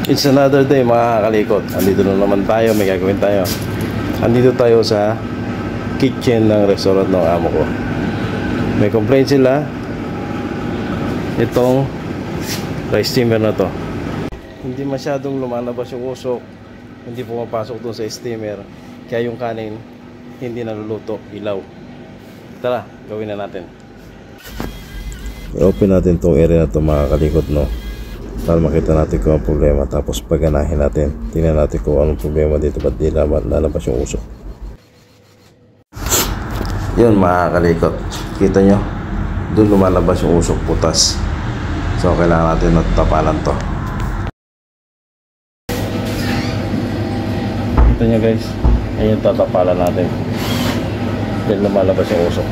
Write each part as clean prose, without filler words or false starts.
It's another day mga kalikot. Andito na naman tayo, may gagawin tayo. Andito tayo sa kitchen ng restaurant ng amo ko. May complaint sila. Itong rice steamer na to, hindi masyadong lumalabas yung usok, hindi pumapasok dun sa steamer, kaya yung kanin hindi naluluto, ilaw. Tara, gawin na natin. I-open natin tong area na to mga kalikot, no, para makita natin kung ang problema, tapos paganahin natin, tingnan natin kung anong problema dito, ba't di lalabas yung usok. Yun mga kalikot, kita nyo, dun lumalabas yung usok, putas. So kailangan natin tapalan to. Kita nyo guys, ayun, tatapalan natin dahil lumalabas yung usok.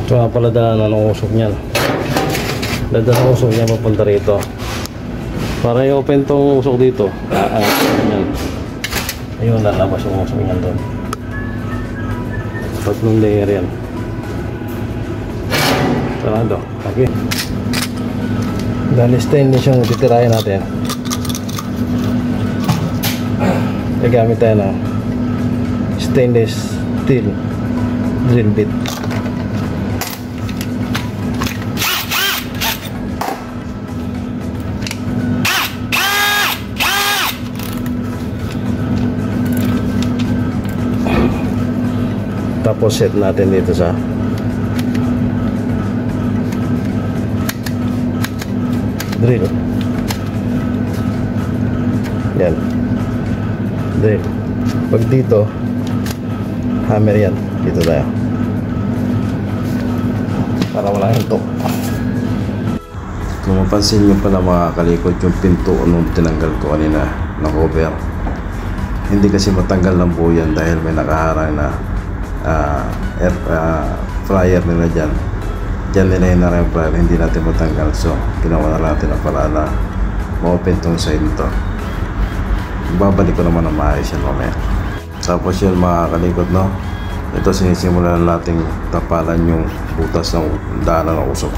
So pala dala ng usok niyan. Dala ng usok niya papunta rito. Para i-open tong usok dito. Yan. Ayun, lalabas yung usok niyan doon. Tatlong layer yan. Sarado. Okay. Dahil stainless yung titirahin natin. Gagamit tayo ng stainless steel drill bit. Tapos set natin dito sa drill. Yan. Drill. Pag dito, hammer yan. Dito tayo. Para wala hinto. Kung mapansin nyo pala mga kalikot, yung pinto nung tinanggal ko kanina na cover, hindi kasi matanggal ng buo yan dahil may nakaharang na air fryer nila dyan nila yung air fryer, hindi natin matanggal. So ginawa na natin ang para na ma-open tong side nito. Babalik ko naman ang maayos yan mamaya. Tapos yun mga kalikot, no, ito sinisimulan natin tapalan yung butas ng daanan ng usok.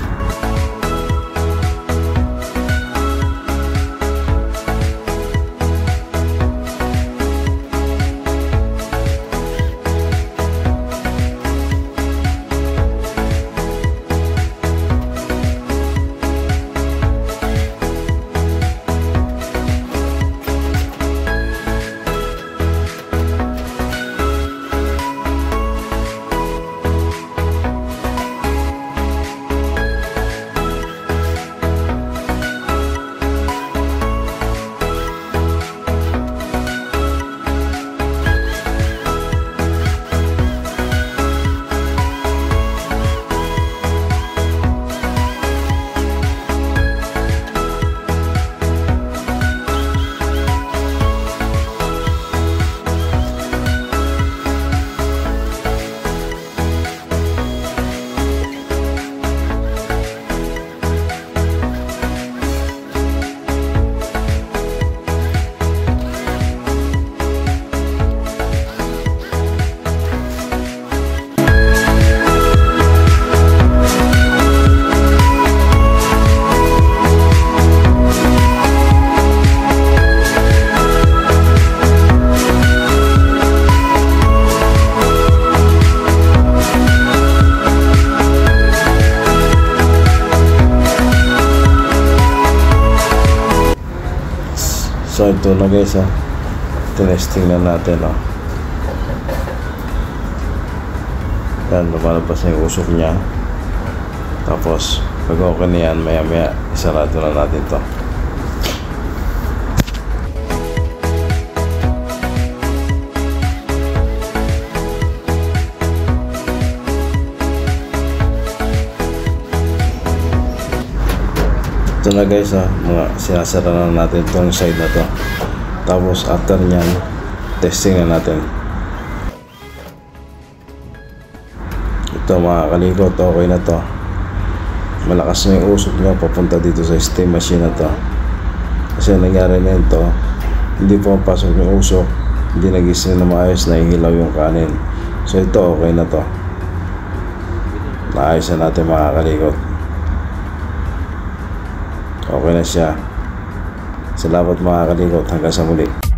Ito na guys, tinesting na natin. Yan, lumalabas na yung usok niya. Tapos pag okay na yan, maya maya isarado na natin to. Ito na guys, mga sinasara na natin itong side na to. Tapos after nyan, testing na natin. Ito mga kalikot, okay na to. Malakas na yung usok niya papunta dito sa steam machine na to. Kasi nangyari na ito, hindi pumapasok yung usok, hindi nagising na maayos, nahihilaw yung kanin. So ito okay na to. Naayos na natin mga kalikot. Okay na siya. Salamat mga kalikot, hanggang sa muli.